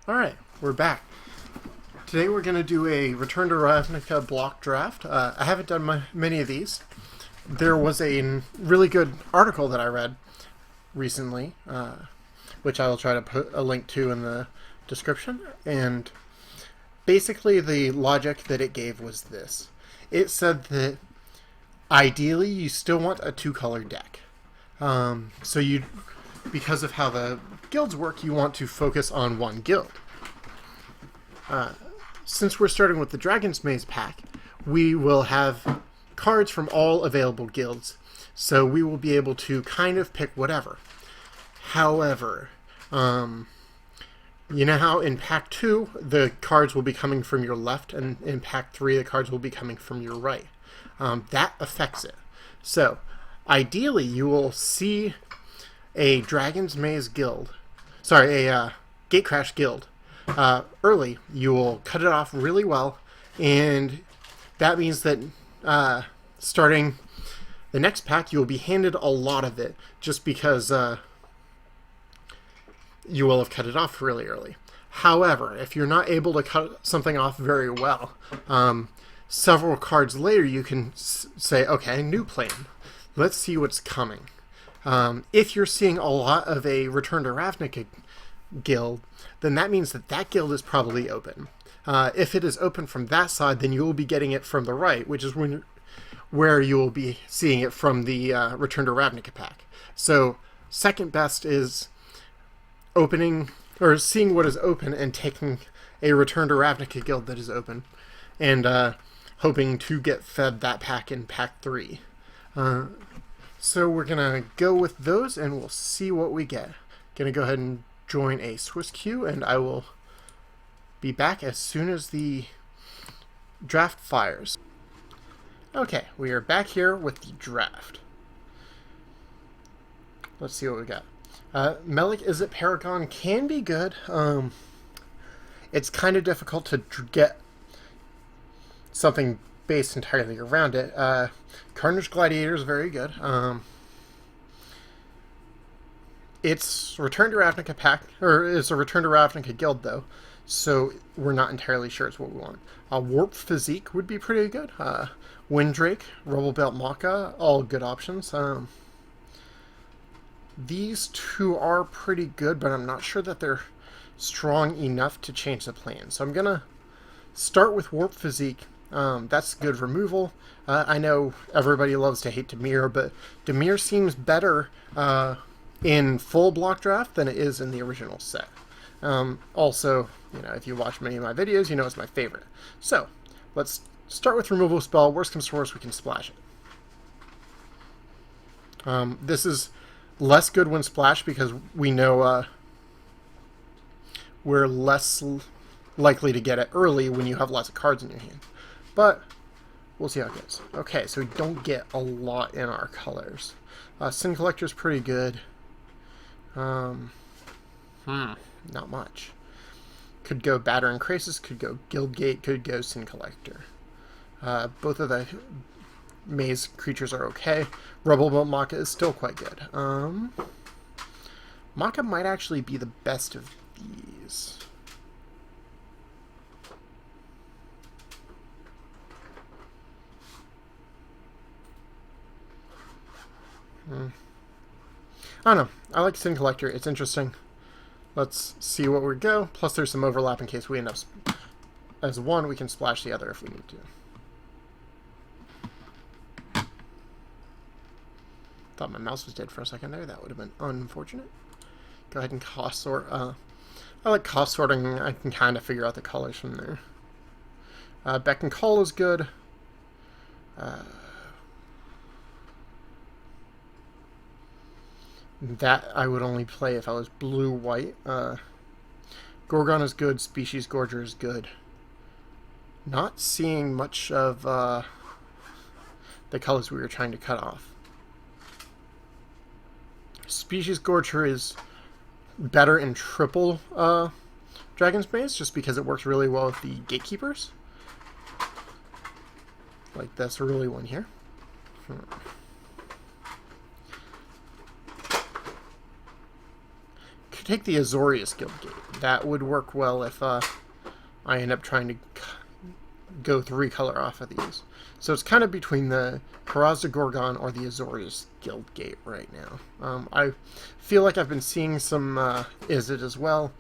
Alright, we're back. Today we're going to do a Return to Ravnica block draft. I haven't done many of these. There was a really good article that I read recently, which I will try to put a link to in the description. And basically the logic that it gave was this. It said that ideally you still want a two-color deck. Because of how the guilds work, you want to focus on one guild. Since we're starting with the Dragon's Maze pack, we will have cards from all available guilds, so we will be able to kind of pick whatever. However, you know how in pack 2 the cards will be coming from your left, and in pack 3 the cards will be coming from your right. That affects it. So, ideally you will see a Dragon's Maze guild, a Gatecrash guild. Early, you will cut it off really well, and that means that starting the next pack, you will be handed a lot of it, just because you will have cut it off really early. However, if you're not able to cut something off very well, several cards later you can say, okay, new plan. Let's see what's coming. If you're seeing a lot of a Return to Ravnica guild, then that means that that guild is probably open. If it is open from that side, then you will be getting it from the right, which is where you will be seeing it from the Return to Ravnica pack. So second best is opening, or seeing what is open and taking a Return to Ravnica guild that is open, and hoping to get fed that pack in pack 3. So we're going to go with those, and we'll see what we get. Going to go ahead and join a Swiss queue, and I will be back as soon as the draft fires. Okay, we are back here with the draft. Let's see what we got. Melik Izzet Paragon can be good. It's kind of difficult to get something based entirely around it. Carnage Gladiator is very good. It's Return to Ravnica pack, or it's a Return to Ravnica guild though, so we're not entirely sure it's what we want. Warp Physique would be pretty good. Windrake, Rubble Belt Maka, all good options. These two are pretty good, but I'm not sure that they're strong enough to change the plan. So I'm gonna start with Warp Physique. That's good removal. I know everybody loves to hate Dimir, but Dimir seems better in full block draft than it is in the original set. Also, if you watch many of my videos, you know it's my favorite. So, let's start with removal spell. Worst comes to worst, we can splash it. This is less good when splashed because we know we're less likely to get it early when you have lots of cards in your hand. But we'll see how it goes. Okay, so we don't get a lot in our colors. Sin Collector's pretty good. Not much. Could go Batter and Krasis, could go Guildgate, could go Sin Collector. Both of the maze creatures are okay. Rubble Belt Maka is still quite good. Maka might actually be the best of these. I don't know. I like Sin Collector. It's interesting. Let's see what we go. Plus there's some overlap in case we end up as one. We can splash the other if we need to. Thought my mouse was dead for a second there. That would have been unfortunate. Go ahead and cost sort. I like cost sorting. I can kind of figure out the colors from there. Beck and Call is good. That I would only play if I was blue-white. Gorgon is good. Species Gorger is good. Not seeing much of the colors we were trying to cut off. Species Gorger is better in triple Dragon's Maze, just because it works really well with the Gatekeepers. Like this early one here. take the Azorius Guildgate. That would work well if I end up trying to go 3-color off of these. So it's kind of between the Karazda Gorgon or the Azorius Guildgate right now. I feel like I've been seeing some Izzet as well.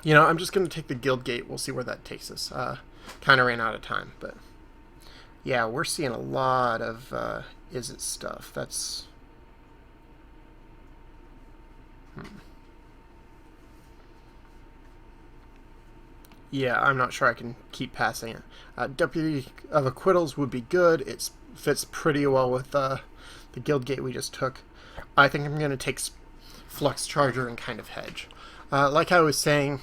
You know, I'm just going to take the Guildgate. We'll see where that takes us. Kind of ran out of time, but yeah, we're seeing a lot of Izzet stuff. That's... Yeah, I'm not sure I can keep passing it. Deputy of Acquittals would be good. It fits pretty well with the Guildgate we just took. I think I'm going to take Flux Charger and kind of hedge. Like I was saying,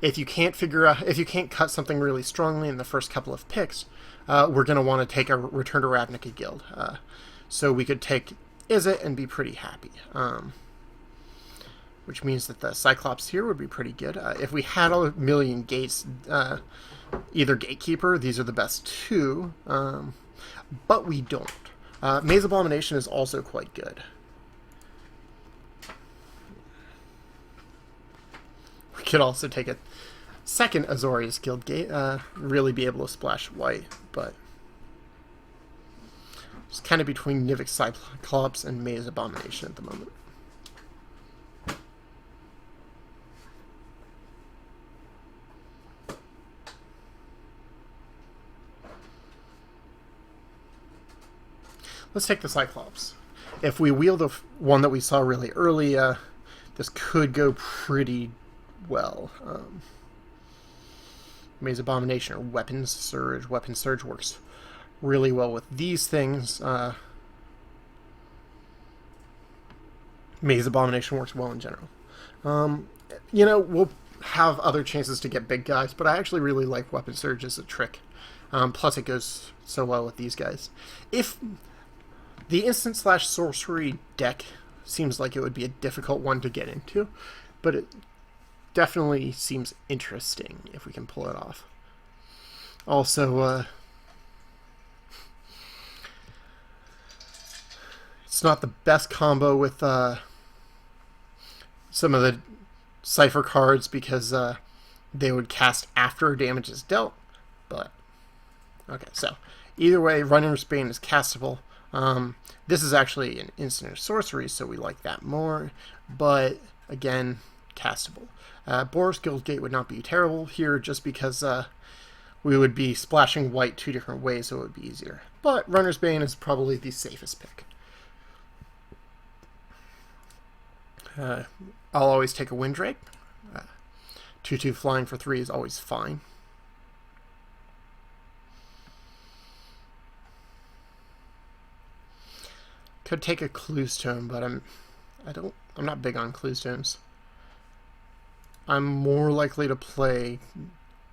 if you can't cut something really strongly in the first couple of picks, we're going to want to take a Return to Ravnica Guild. So we could take Izzet and be pretty happy. Which means that the Cyclops here would be pretty good. If we had a million gates, either Gatekeeper, these are the best two, but we don't. Maze Abomination is also quite good. We could also take a second Azorius Guildgate, really be able to splash white, but it's kind of between Nivix Cyclops and Maze Abomination at the moment. Let's take the Cyclops. If we wheel the one that we saw really early, this could go pretty well. Maze Abomination or Weapon Surge. Weapon Surge works really well with these things. Maze Abomination works well in general. You know, we'll have other chances to get big guys, but I actually really like Weapon Surge as a trick. Plus it goes so well with these guys. If the instant / sorcery deck seems like it would be a difficult one to get into, but it definitely seems interesting if we can pull it off. Also, it's not the best combo with some of the Cypher cards because they would cast after damage is dealt, but okay, so either way, Runner's Bane is castable. This is actually an instant sorcery, so we like that more, but again, castable. Boros Guildgate would not be terrible here just because we would be splashing white 2 different ways, so it would be easier. But Runner's Bane is probably the safest pick. I'll always take a Windrake. 2/2 flying for 3 is always fine. Could take a Clue Stone, but I'm not big on Clue Stones. I'm more likely to play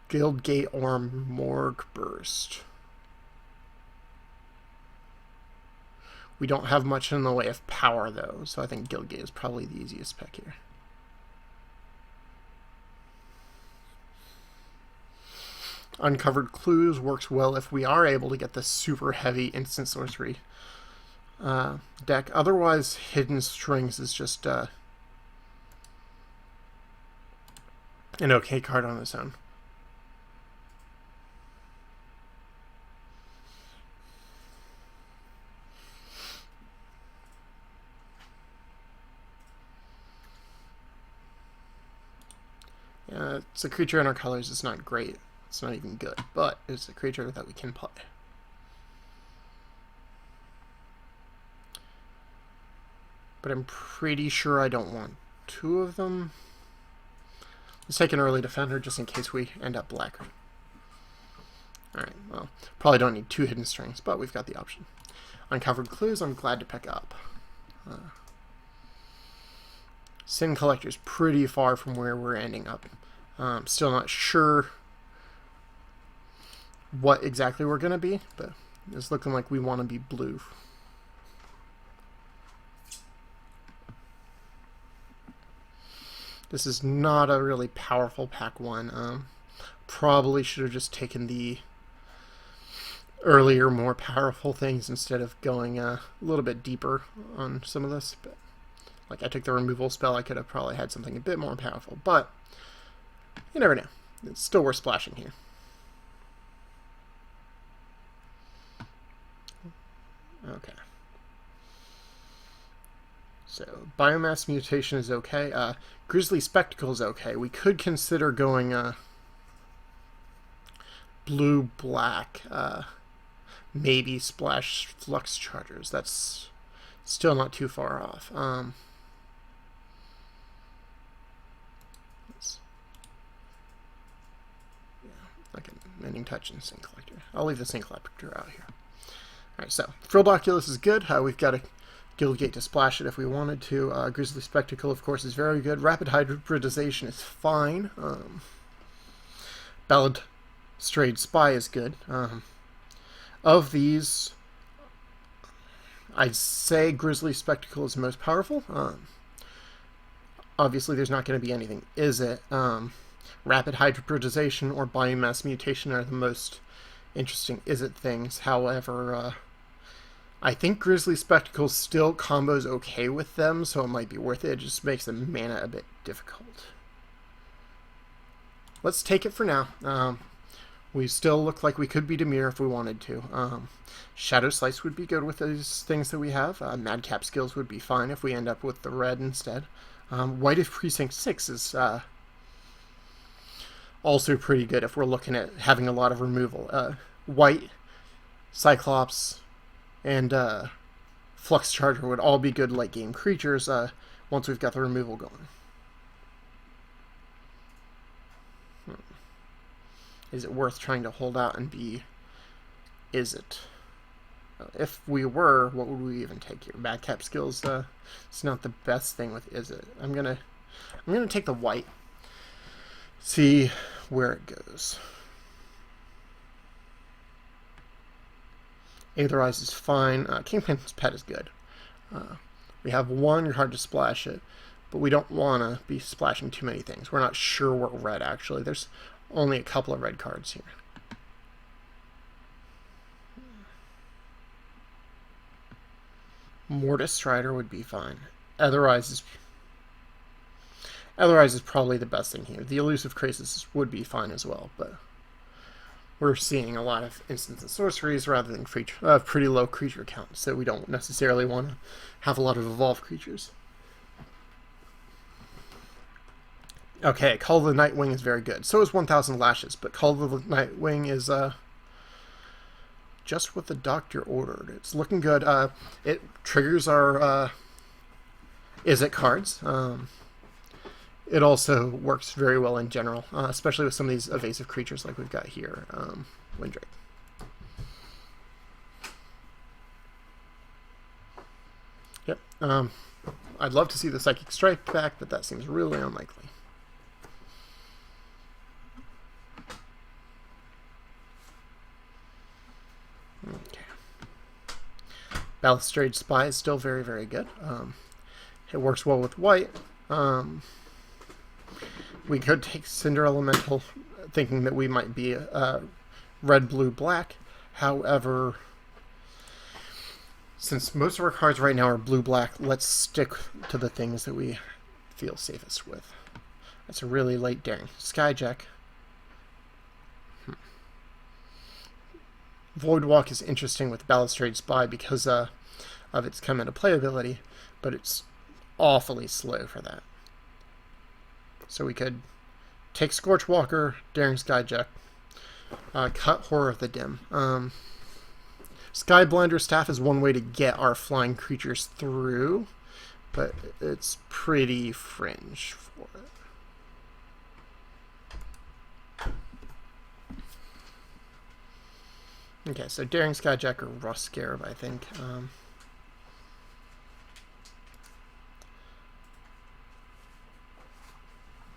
Guildgate or Morgue Burst. We don't have much in the way of power though, so I think Guildgate is probably the easiest pick here. Uncovered Clues works well if we are able to get the super heavy instant sorcery deck. Otherwise, Hidden Strings is just an okay card on its own. It's a creature in our colors. It's not great. It's not even good, but it's a creature that we can play. But I'm pretty sure I don't want 2 of them. Let's take an early defender just in case we end up black. Alright, well, probably don't need 2 hidden strings, but we've got the option. Uncovered Clues, I'm glad to pick up. Sin Collector's pretty far from where we're ending up. Still not sure what exactly we're going to be, but it's looking like we want to be blue. This is not a really powerful pack 1. Probably should have just taken the earlier, more powerful things instead of going a little bit deeper on some of this. But Like, I took the removal spell, I could have probably had something a bit more powerful, but you never know. It's still worth splashing here. Okay. So, Biomass Mutation is okay. Grizzly Spectacle is okay. We could consider going blue-black. Maybe splash Flux Chargers. That's still not too far off. Like a Mending Touch and Sync Collector. I'll leave the Sync Collector out here. Alright, so Frilled Oculus is good. We've got a Guildgate to splash it if we wanted to. Grizzly Spectacle, of course, is very good. Rapid Hybridization is fine. Balustrade Spy is good. Of these, I'd say Grizzly Spectacle is the most powerful. Obviously, there's not going to be anything, is it? Rapid Hybridization or Biomass Mutation are the most interesting is it things. However, I think Grizzly Spectacle still combos okay with them, so it might be worth it. It just makes the mana a bit difficult. Let's take it for now. We still look like we could be Dimir if we wanted to. Shadow Slice would be good with those things that we have. Madcap Skills would be fine if we end up with the red instead. White of Precinct 6 is also pretty good if we're looking at having a lot of removal. White, Cyclops, and Flux Charger would all be good late game creatures once we've got the removal going. Is it worth trying to hold out and be... Is it? If we were, what would we even take here? Madcap Skills, it's not the best thing with is it. I'm gonna take the white. See where it goes. Aetherize is fine. Kingpin's Pet is good. We have one card to splash it, but we don't want to be splashing too many things. We're not sure we're red, actually. There's only a couple of red cards here. Mortis Strider would be fine. Aetherize is probably the best thing here. The Elusive Krasis would be fine as well, but we're seeing a lot of instants and sorceries rather than pretty low creature count, so we don't necessarily want to have a lot of evolved creatures. Okay, Call of the Nightwing is very good. So is 1000 Lashes, but Call of the Nightwing is just what the doctor ordered. It's looking good. It triggers our Is It cards. It also works very well in general, especially with some of these evasive creatures like we've got here. Windrake. Yep. I'd love to see the Psychic Strike back, but that seems really unlikely. Okay. Balustrade Spy is still very, very good. It works well with white. We could take Cinder Elemental, thinking that we might be red, blue, black. However, since most of our cards right now are blue, black, let's stick to the things that we feel safest with. That's a really late daring. Skyjack. Voidwalk is interesting with Balustrade Spy because of its come into play ability, but it's awfully slow for that. So we could take Scorchwalker, Daring Skyjack, cut Horror of the Dim. Skyblinder Staff is one way to get our flying creatures through, but it's pretty fringe for it. Okay, so Daring Skyjack or Rust Scarab, I think.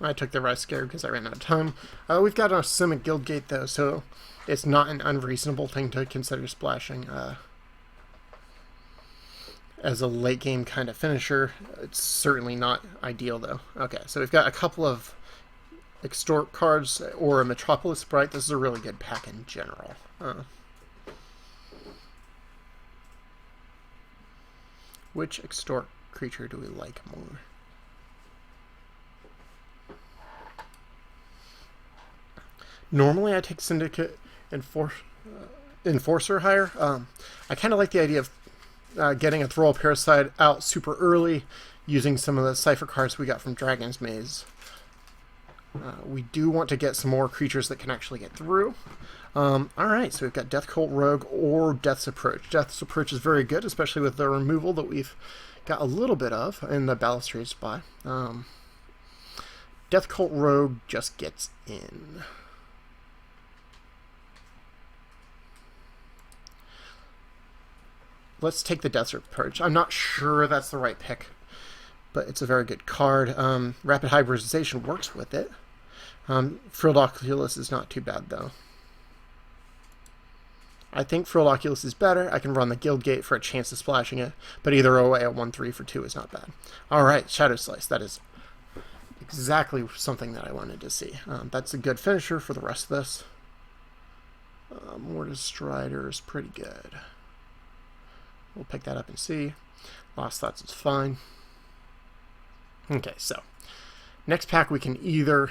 I took the Rust Scarab because I ran out of time. We've got our Simic Guildgate, though, so it's not an unreasonable thing to consider splashing. As a late-game kind of finisher, it's certainly not ideal, though. Okay, so we've got a couple of Extort cards or a Metropolis Sprite. This is a really good pack in general. Which Extort creature do we like more? Normally I take Syndicate Enforcer higher. I kind of like the idea of getting a Thrall Parasite out super early, using some of the Cypher cards we got from Dragon's Maze. We do want to get some more creatures that can actually get through. Alright, so we've got Death Cult Rogue or Death's Approach. Death's Approach is very good, especially with the removal that we've got a little bit of in the Balustrade spot. Death Cult Rogue just gets in. Let's take the Death's Approach. I'm not sure that's the right pick, but it's a very good card. Rapid Hybridization works with it. Frilled Oculus is not too bad, though. I think Frilled Oculus is better. I can run the Guildgate for a chance of splashing it, but either way, a 1/3 for 2 is not bad. Alright, Shadow Slice. That is exactly something that I wanted to see. That's a good finisher for the rest of this. Mortis Strider is pretty good. We'll pick that up and see. Lost Thoughts is fine. Okay, so next pack we can either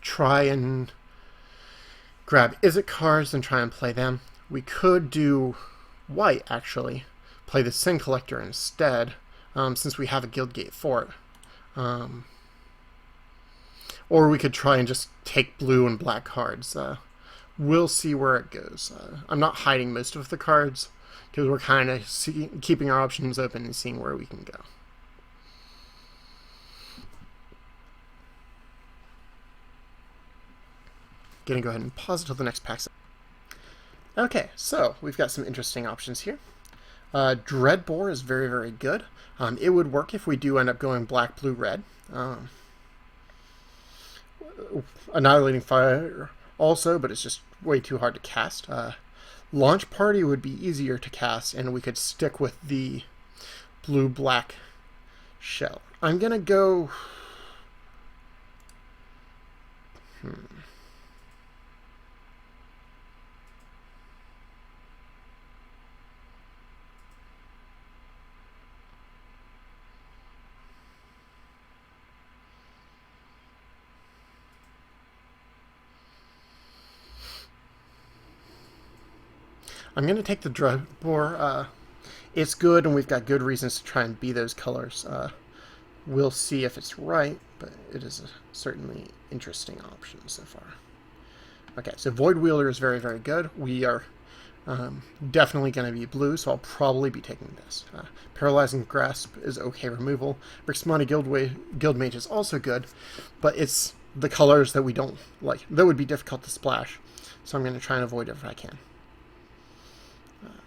try and grab Izzet cards and try and play them. We could do white, actually. Play the Sin Collector instead, since we have a Guildgate for it. Or we could try and just take blue and black cards. We'll see where it goes. I'm not hiding most of the cards, because we're kind of keeping our options open and seeing where we can go. Gonna go ahead and pause until the next pack. Okay, so we've got some interesting options here. Dreadbore is very, very good. It would work if we do end up going black, blue, red. Annihilating Fire also, but it's just way too hard to cast. Launch Party would be easier to cast, and we could stick with the blue-black shell. I'm gonna go... I'm going to take the Dreadbore. It's good, and we've got good reasons to try and be those colors. We'll see if it's right, but it is a certainly interesting option so far. Okay, so Void Wielder is very, very good. We are definitely going to be blue, so I'll probably be taking this. Paralyzing Grasp is okay removal. Brixmani Guildmage is also good, but it's the colors that we don't like. That would be difficult to splash, so I'm going to try and avoid it if I can.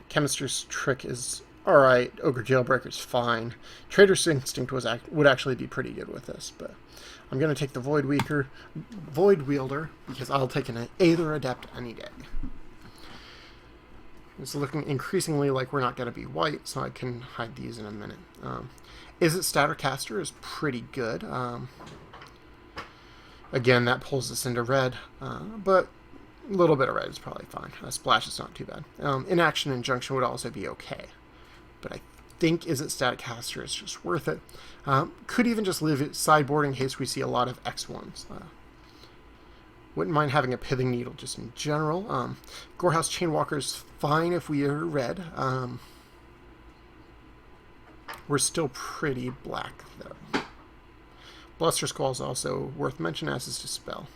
Chemist's Trick is alright. Ogre Jailbreaker is fine. Trader's Instinct would actually be pretty good with this, but I'm going to take the Void Wielder because I'll take an Aether Adept any day. It's looking increasingly like we're not going to be white, so I can hide these in a minute. Izzet Stattercaster is pretty good. Again, that pulls us into red, but a little bit of red is probably fine. Splash is not too bad. Inaction Injunction would also be okay. But I think Izzet Stattercaster is just worth it. Could even just leave it sideboard in case we see a lot of X1s. Wouldn't mind having a Pithing Needle just in general. Gorehouse Chainwalker is fine if we are red. We're still pretty black, though. Bluster Squall is also worth mention, as is Dispel.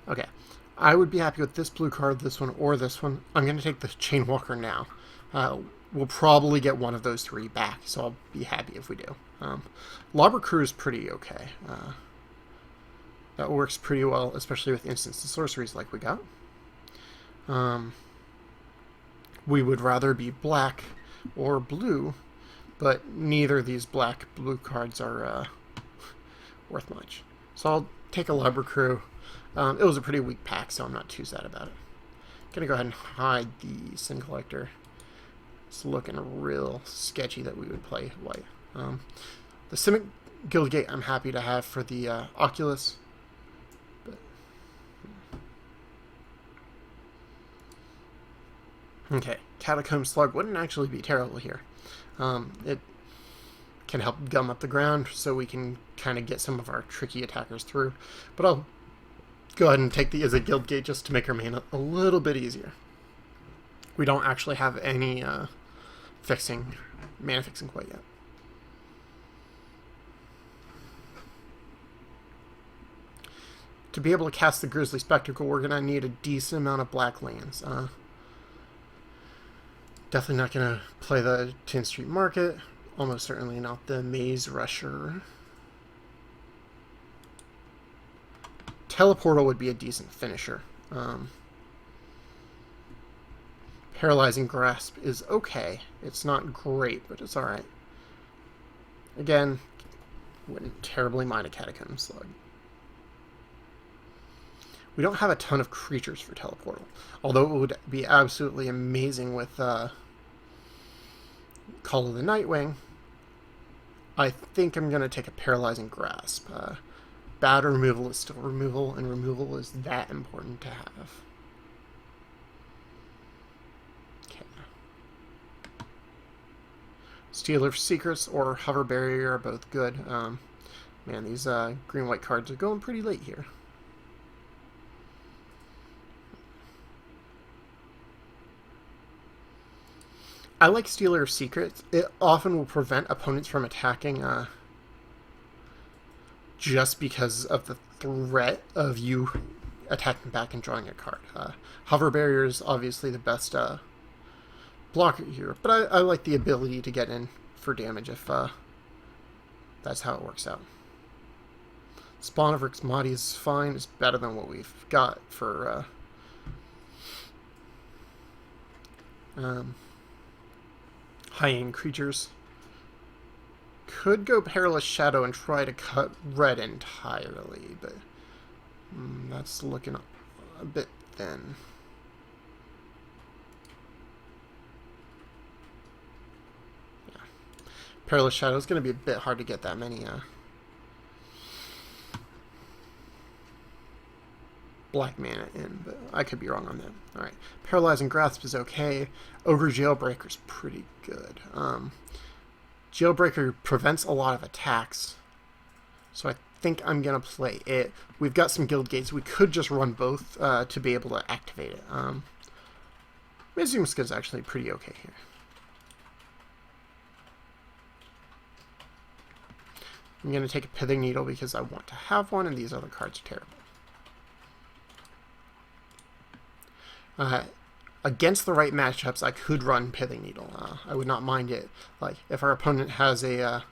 Okay, I would be happy with this blue card, this one, or this one. I'm going to take the Chainwalker now. We'll probably get one of those three back, so I'll be happy if we do. Lobber Crew is pretty okay. That works pretty well, especially with instants and sorceries like we got. We would rather be black or blue, but neither of these black-blue cards are worth much. So I'll take a Lobber Crew. It was a pretty weak pack, so I'm not too sad about it. Gonna go ahead and hide the Sin Collector. It's looking real sketchy that we would play white. The Simic Guildgate I'm happy to have for the Oculus. But, okay, Catacomb Slug wouldn't actually be terrible here. It can help gum up the ground so we can kind of get some of our tricky attackers through. But I'll go ahead and take the as a Guildgate just to make our mana a little bit easier. We don't actually have any mana fixing quite yet. To be able to cast the Grizzly Spectacle, we're going to need a decent amount of black lands. Definitely not going to play the 10th Street Market. Almost certainly not the Maze Rusher. Teleportal would be a decent finisher. Paralyzing Grasp is okay. It's not great, but it's alright. Again, wouldn't terribly mind a Catacomb Slug. We don't have a ton of creatures for Teleportal, although it would be absolutely amazing with Call of the Nightwing. I think I'm going to take a Paralyzing Grasp. Bad removal is still removal, and removal is that important to have. Okay. Stealer of Secrets or Hover Barrier are both good. Man, these green-white cards are going pretty late here. I like Stealer of Secrets. It often will prevent opponents from attacking just because of the threat of you attacking back and drawing a card. Hover Barrier is obviously the best blocker here, but I like the ability to get in for damage if that's how it works out. Spawn of Rixmati is fine. It's better than what we've got for high-end creatures. Could go Perilous Shadow and try to cut red entirely, but that's looking a bit thin. Yeah. Perilous Shadow is going to be a bit hard to get that many black mana in, but I could be wrong on that. Alright, Paralyzing Grasp is okay. Ogre Jailbreaker's pretty good. Jailbreaker prevents a lot of attacks, so I think I'm going to play it. We've got some guild gates. We could just run both to be able to activate it. Mizumiska is actually pretty okay here. I'm going to take a Pithing Needle because I want to have one, and these other cards are terrible. Against the right matchups, I could run Pithing Needle. I would not mind it. Like, if our opponent has a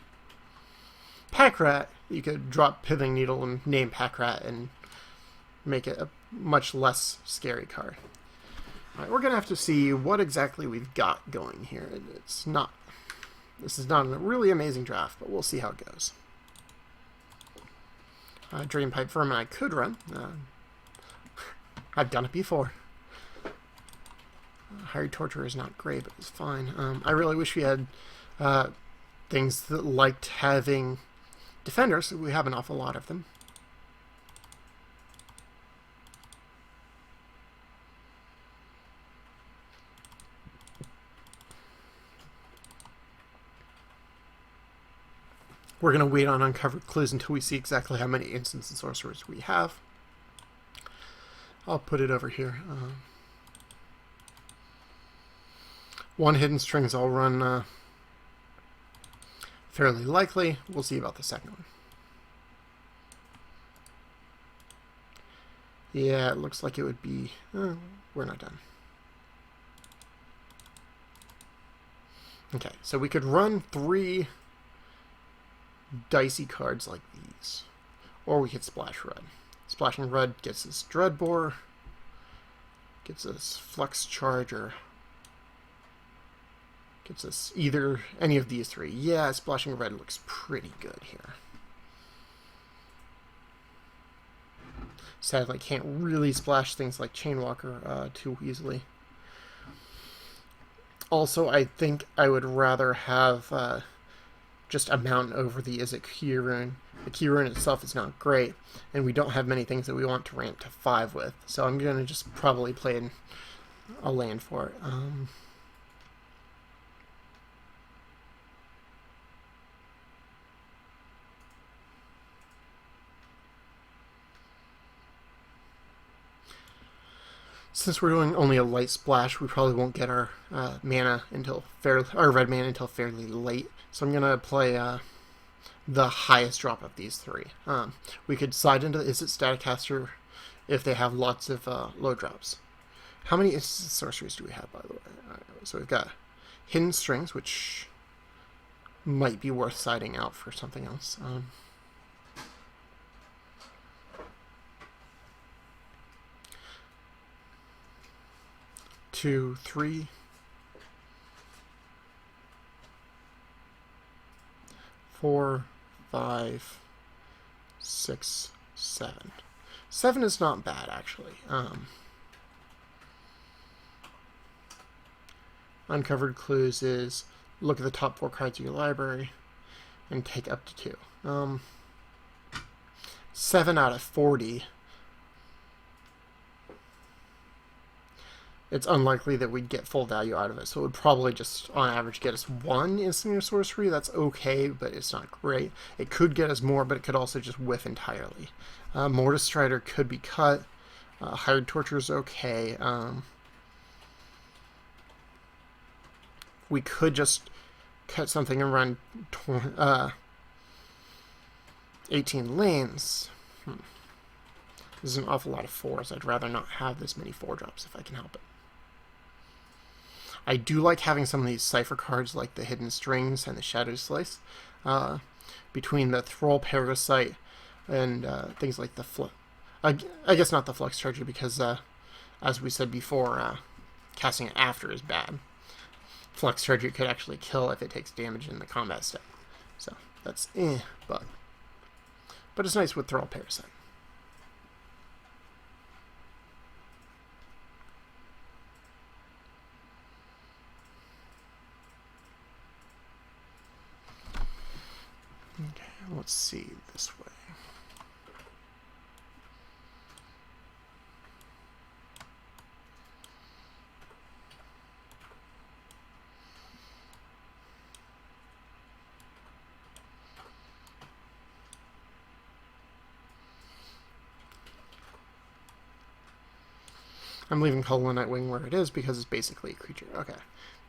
Pack Rat, you could drop Pithing Needle and name Pack Rat and make it a much less scary card. Alright, we're going to have to see what exactly we've got going here. This is not a really amazing draft, but we'll see how it goes. Drainpipe Vermin I could run. I've done it before. Hired Torturer is not great, but it's fine. I really wish we had things that liked having defenders. We have an awful lot of them. We're going to wait on Uncovered Clues until we see exactly how many instants and sorcerers we have. I'll put it over here. One Hidden Strings I'll run fairly likely. We'll see about the second one. Yeah, it looks like it would be... we're not done. Okay, so we could run 3 dicey cards like these. Or we could Splash Red. Splashing Red gets us Dreadbore, gets us Flux Charger, gets us either any of these 3. Yeah, Splashing Red looks pretty good here. sadly can't really splash things like Chainwalker too easily. Also, I think I would rather have just a mountain over the Izzet Key Rune. The Key Rune itself is not great, and we don't have many things that we want to ramp to 5 with, so I'm going to just probably play in a land for it. Since we're doing only a light splash, we probably won't get our mana until our red mana until fairly late. So I'm gonna play the highest drop of these 3. We could side into Izzet Staticaster if they have lots of low drops. How many instant sorceries do we have, by the way? So we've got Hidden Strings, which might be worth siding out for something else. 2, 3, 4, 5, 6, 7. 7 is not bad, actually. Uncovered clues is look at the top 4 cards of your library and take up to 2. 7 out of 40. It's unlikely that we'd get full value out of it, so it would probably just, on average, get us 1 instant sorcery. That's okay, but it's not great. It could get us more, but it could also just whiff entirely. Mortis Strider could be cut. Hired Torture is okay. We could just cut something and run 18 lanes. This is an awful lot of 4s. I'd rather not have this many 4-drops if I can help it. I do like having some of these cipher cards like the Hidden Strings and the Shadow Slice. Between the Thrall Parasite and things like the I guess not the Flux Charger because, as we said before, casting it after is bad. Flux Charger could actually kill if it takes damage in the combat step. So that's but it's nice with Thrall Parasite. Okay, let's see this way. I'm leaving Color Nightwing where it is because it's basically a creature. Okay,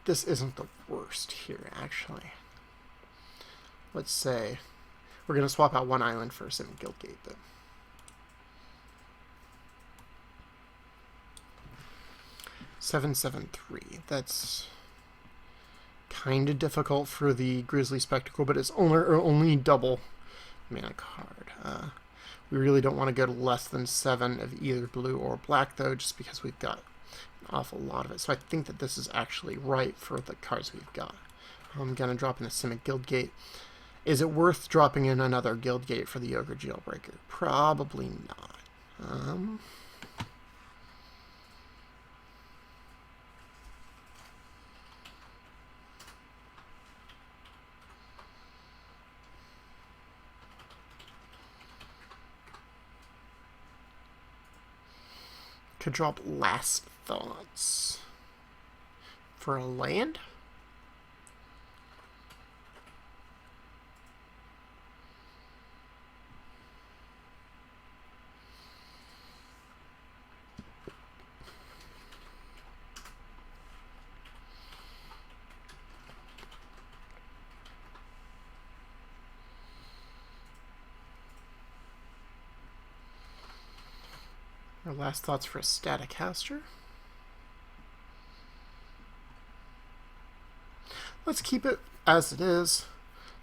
this isn't the worst here, actually. Let's say we're going to swap out 1 island for a Sim Guildgate, but 7/7/3. That's kind of difficult for the Grizzly Spectacle, but it's only double mana card. We really don't want to go to less than 7 of either blue or black, though, just because we've got an awful lot of it. So I think that this is actually right for the cards we've got. I'm going to drop in the Simic Guildgate. Is it worth dropping in another Guildgate for the Ogre Jailbreaker? Probably not. Could drop Last Thoughts for a land. Our last thoughts for a Staticaster. Let's keep it as it is.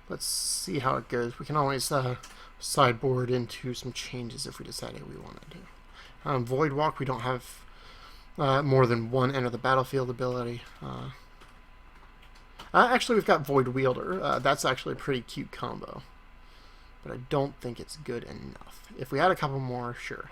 Let's see how it goes. We can always sideboard into some changes if we decided we want to do. Void Walk, we don't have more than 1 enter the battlefield ability. Actually, we've got Void Wielder. That's actually a pretty cute combo. But I don't think it's good enough. If we had a couple more, sure.